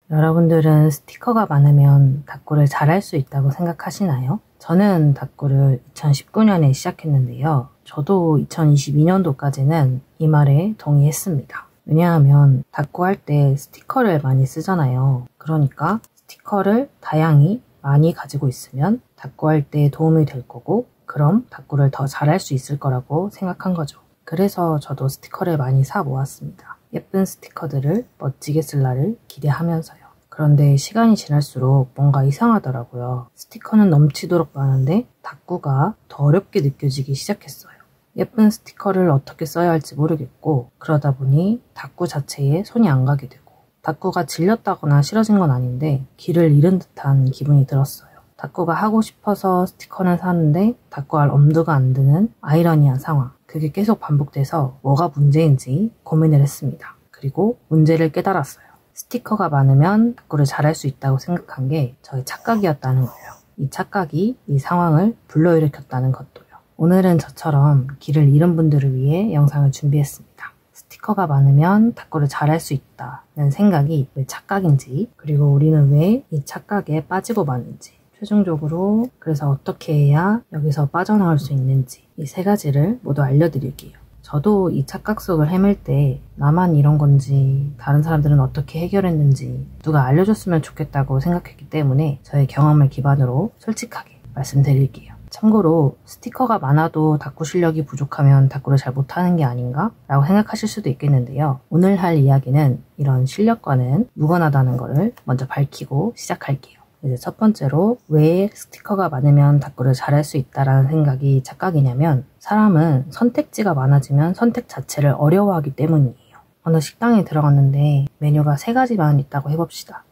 여러분들은 스티커가 많으면 탁구를 잘할 수 있다고 생각하시나요? 저는 탁구를 2019년에 시작했는데요. 저도 2022년도까지는 이 말에 동의했습니다. 왜냐하면 탁구할 때 스티커를 많이 쓰잖아요. 그러니까 스티커를 다양히 많이 가지고 있으면 탁구할 때 도움이 될 거고, 그럼 탁구를 더 잘할 수 있을 거라고 생각한 거죠. 그래서 저도 스티커를 많이 사 모았습니다. 예쁜 스티커들을 멋지게 쓸 날을 기대하면서요. 그런데 시간이 지날수록 뭔가 이상하더라고요. 스티커는 넘치도록 많은데 탁구가 더 어렵게 느껴지기 시작했어요. 예쁜 스티커를 어떻게 써야 할지 모르겠고, 그러다 보니 탁구 자체에 손이 안 가게 되고, 탁구가 질렸다거나 싫어진 건 아닌데 길을 잃은 듯한 기분이 들었어요. 탁구가 하고 싶어서 스티커는 사는데 탁구할 엄두가 안 드는 아이러니한 상황. 그게 계속 반복돼서 뭐가 문제인지 고민을 했습니다. 그리고 문제를 깨달았어요. 스티커가 많으면 탁구를 잘할 수 있다고 생각한 게 저의 착각이었다는 거예요. 이 착각이 이 상황을 불러일으켰다는 것도요. 오늘은 저처럼 길을 잃은 분들을 위해 영상을 준비했습니다. 스티커가 많으면 탁구를 잘할 수 있다는 생각이 왜 착각인지, 그리고 우리는 왜 이 착각에 빠지고 마는지, 최종적으로 그래서 어떻게 해야 여기서 빠져나올 수 있는지, 이 세 가지를 모두 알려드릴게요. 저도 이 착각 속을 헤맬 때 나만 이런 건지, 다른 사람들은 어떻게 해결했는지 누가 알려줬으면 좋겠다고 생각했기 때문에 저의 경험을 기반으로 솔직하게 말씀드릴게요. 참고로 스티커가 많아도 탁구 실력이 부족하면 탁구를 잘 못하는 게 아닌가? 라고 생각하실 수도 있겠는데요. 오늘 할 이야기는 이런 실력과는 무관하다는 것을 먼저 밝히고 시작할게요. 이제 첫 번째로 왜 스티커가 많으면 탁구를 잘할 수 있다라는 생각이 착각이냐면, 사람은 선택지가 많아지면 선택 자체를 어려워하기 때문이에요. 어느 식당에 들어갔는데 메뉴가 3가지만 있다고 해봅시다.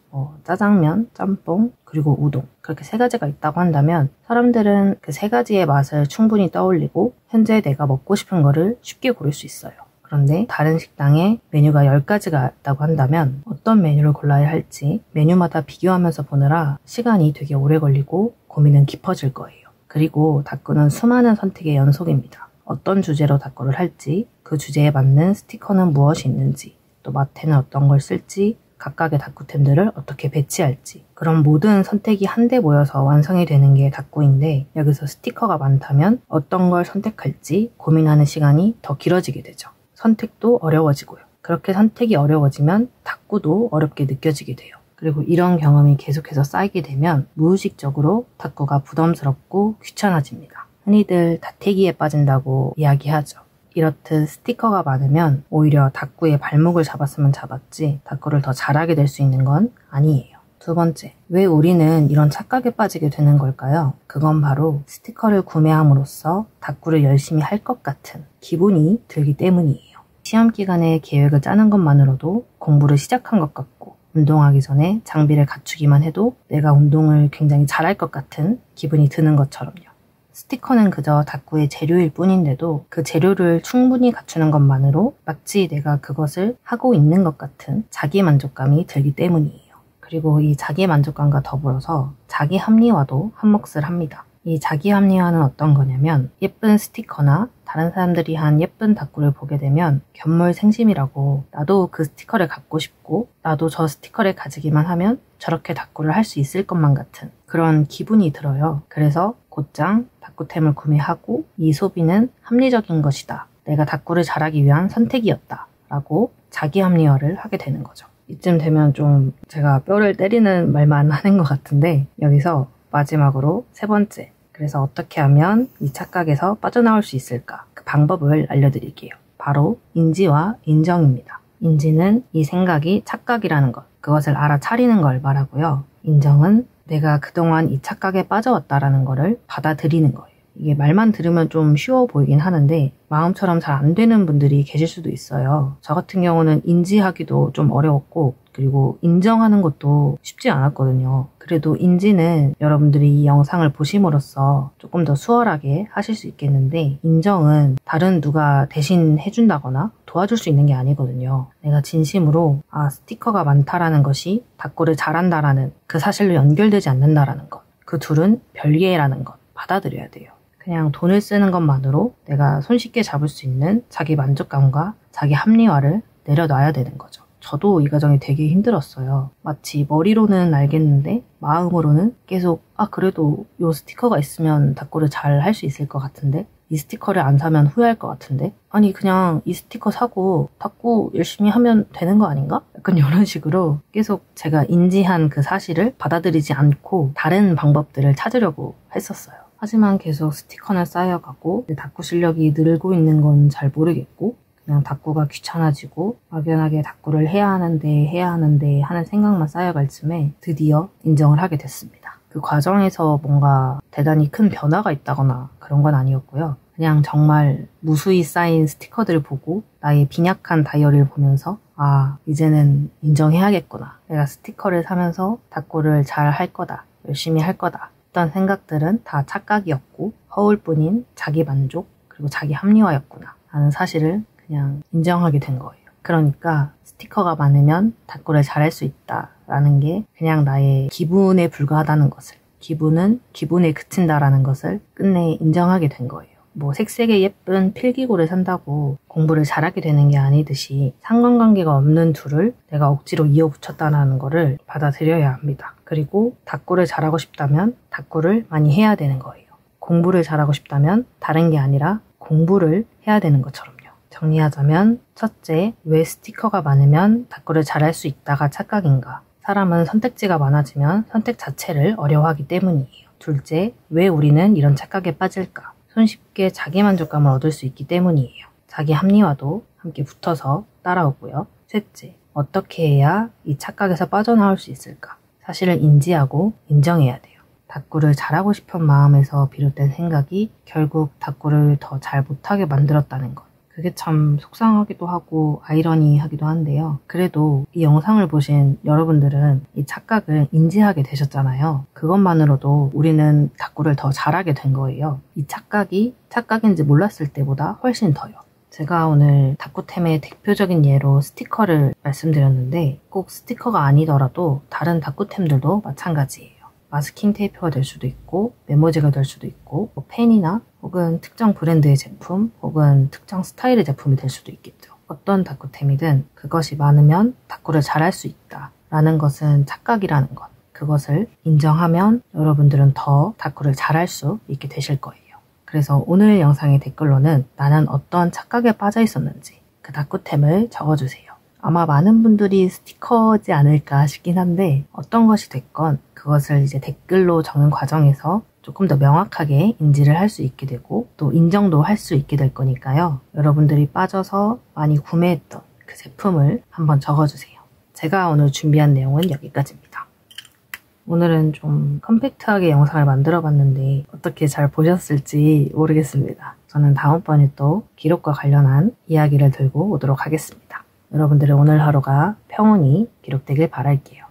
짜장면, 짬뽕, 그리고 우동, 그렇게 3가지가 있다고 한다면 사람들은 그 3가지의 맛을 충분히 떠올리고 현재 내가 먹고 싶은 거를 쉽게 고를 수 있어요. 그런데 다른 식당에 메뉴가 10가지가 있다고 한다면 어떤 메뉴를 골라야 할지 메뉴마다 비교하면서 보느라 시간이 되게 오래 걸리고 고민은 깊어질 거예요. 그리고 탁구는 수많은 선택의 연속입니다. 어떤 주제로 탁구를 할지, 그 주제에 맞는 스티커는 무엇이 있는지, 또 마트에는 어떤 걸 쓸지, 각각의 탁구템들을 어떻게 배치할지, 그런 모든 선택이 한데 모여서 완성이 되는 게 탁구인데, 여기서 스티커가 많다면 어떤 걸 선택할지 고민하는 시간이 더 길어지게 되죠. 선택도 어려워지고요. 그렇게 선택이 어려워지면 탁구도 어렵게 느껴지게 돼요. 그리고 이런 경험이 계속해서 쌓이게 되면 무의식적으로 탁구가 부담스럽고 귀찮아집니다. 흔히들 다태기에 빠진다고 이야기하죠. 이렇듯 스티커가 많으면 오히려 탁구에 발목을 잡았으면 잡았지 탁구를 더 잘하게 될 수 있는 건 아니에요. 두 번째, 왜 우리는 이런 착각에 빠지게 되는 걸까요? 그건 바로 스티커를 구매함으로써 탁구를 열심히 할 것 같은 기분이 들기 때문이에요. 시험 기간에 계획을 짜는 것만으로도 공부를 시작한 것 같고, 운동하기 전에 장비를 갖추기만 해도 내가 운동을 굉장히 잘할 것 같은 기분이 드는 것처럼요. 스티커는 그저 탁구의 재료일 뿐인데도 그 재료를 충분히 갖추는 것만으로 마치 내가 그것을 하고 있는 것 같은 자기 만족감이 들기 때문이에요. 그리고 이 자기 만족감과 더불어서 자기 합리화도 한몫을 합니다. 이 자기 합리화는 어떤 거냐면, 예쁜 스티커나 다른 사람들이 한 예쁜 탁구를 보게 되면 견물생심이라고, 나도 그 스티커를 갖고 싶고 나도 저 스티커를 가지기만 하면 저렇게 탁구를 할 수 있을 것만 같은 그런 기분이 들어요. 그래서 곧장 탁구템을 구매하고 이 소비는 합리적인 것이다, 내가 탁구를 잘하기 위한 선택이었다 라고 자기 합리화를 하게 되는 거죠. 이쯤 되면 좀 제가 뼈를 때리는 말만 하는 것 같은데, 여기서 마지막으로 세 번째, 그래서 어떻게 하면 이 착각에서 빠져나올 수 있을까? 그 방법을 알려드릴게요. 바로 인지와 인정입니다. 인지는 이 생각이 착각이라는 것, 그것을 알아차리는 걸 말하고요. 인정은 내가 그동안 이 착각에 빠져왔다라는 거를 받아들이는 거예요. 이게 말만 들으면 좀 쉬워 보이긴 하는데 마음처럼 잘 안 되는 분들이 계실 수도 있어요. 저 같은 경우는 인지하기도 좀 어려웠고, 그리고 인정하는 것도 쉽지 않았거든요. 그래도 인지는 여러분들이 이 영상을 보심으로써 조금 더 수월하게 하실 수 있겠는데, 인정은 다른 누가 대신 해준다거나 도와줄 수 있는 게 아니거든요. 내가 진심으로 스티커가 많다라는 것이 탁구를 잘한다라는 그 사실로 연결되지 않는다라는 것, 그 둘은 별개라는 것 받아들여야 돼요. 그냥 돈을 쓰는 것만으로 내가 손쉽게 잡을 수 있는 자기 만족감과 자기 합리화를 내려놔야 되는 거죠. 저도 이 과정이 되게 힘들었어요. 마치 머리로는 알겠는데 마음으로는 계속 그래도 이 스티커가 있으면 닦고를 잘 할 수 있을 것 같은데, 이 스티커를 안 사면 후회할 것 같은데, 아니 그냥 이 스티커 사고 닦고 열심히 하면 되는 거 아닌가? 약간 이런 식으로 계속 제가 인지한 그 사실을 받아들이지 않고 다른 방법들을 찾으려고 했었어요. 하지만 계속 스티커는 쌓여가고 닦고 실력이 늘고 있는 건 잘 모르겠고, 그냥 닦고가 귀찮아지고 막연하게 닦고를 해야 하는데 하는 생각만 쌓여갈 쯤에 드디어 인정을 하게 됐습니다. 그 과정에서 뭔가 대단히 큰 변화가 있다거나 그런 건 아니었고요. 그냥 정말 무수히 쌓인 스티커들을 보고 나의 빈약한 다이어리를 보면서 이제는 인정해야겠구나. 내가 스티커를 사면서 닦고를 잘 할 거다. 열심히 할 거다. 했던 생각들은 다 착각이었고 허울뿐인 자기 만족 그리고 자기 합리화였구나 하는 사실을 그냥 인정하게 된 거예요. 그러니까 스티커가 많으면 닦고를 잘할 수 있다라는 게 그냥 나의 기분에 불과하다는 것을, 기분은 기분에 그친다라는 것을 끝내 인정하게 된 거예요. 뭐 색색의 예쁜 필기구를 산다고 공부를 잘하게 되는 게 아니듯이 상관관계가 없는 둘을 내가 억지로 이어붙였다는 거를 받아들여야 합니다. 그리고 닦고를 잘하고 싶다면 닦고를 많이 해야 되는 거예요. 공부를 잘하고 싶다면 다른 게 아니라 공부를 해야 되는 것처럼요. 정리하자면 첫째, 왜 스티커가 많으면 닦고를 잘할 수 있다가 착각인가? 사람은 선택지가 많아지면 선택 자체를 어려워하기 때문이에요. 둘째, 왜 우리는 이런 착각에 빠질까? 손쉽게 자기 만족감을 얻을 수 있기 때문이에요. 자기 합리화도 함께 붙어서 따라오고요. 셋째, 어떻게 해야 이 착각에서 빠져나올 수 있을까? 사실을 인지하고 인정해야 돼요. 닦고를 잘하고 싶은 마음에서 비롯된 생각이 결국 닦고를 더 잘 못하게 만들었다는 것. 그게 참 속상하기도 하고 아이러니하기도 한데요. 그래도 이 영상을 보신 여러분들은 이 착각을 인지하게 되셨잖아요. 그것만으로도 우리는 닦고를 더 잘하게 된 거예요. 이 착각이 착각인지 몰랐을 때보다 훨씬 더요. 제가 오늘 닦고템의 대표적인 예로 스티커를 말씀드렸는데 꼭 스티커가 아니더라도 다른 닦고템들도 마찬가지예요. 마스킹 테이프가 될 수도 있고 메모지가 될 수도 있고 펜이나 혹은 특정 브랜드의 제품 혹은 특정 스타일의 제품이 될 수도 있겠죠. 어떤 닦고템이든 그것이 많으면 닦고를 잘할 수 있다 라는 것은 착각이라는 것. 그것을 인정하면 여러분들은 더 닦고를 잘할 수 있게 되실 거예요. 그래서 오늘 영상의 댓글로는 나는 어떤 착각에 빠져 있었는지 그 닦고템을 적어주세요. 아마 많은 분들이 스티커지 않을까 싶긴 한데 어떤 것이 됐건 그것을 이제 댓글로 적는 과정에서 조금 더 명확하게 인지를 할 수 있게 되고 또 인정도 할 수 있게 될 거니까요. 여러분들이 빠져서 많이 구매했던 그 제품을 한번 적어주세요. 제가 오늘 준비한 내용은 여기까지입니다. 오늘은 좀 컴팩트하게 영상을 만들어 봤는데 어떻게 잘 보셨을지 모르겠습니다. 저는 다음번에 또 기록과 관련한 이야기를 들고 오도록 하겠습니다. 여러분들의 오늘 하루가 평온히 기록되길 바랄게요.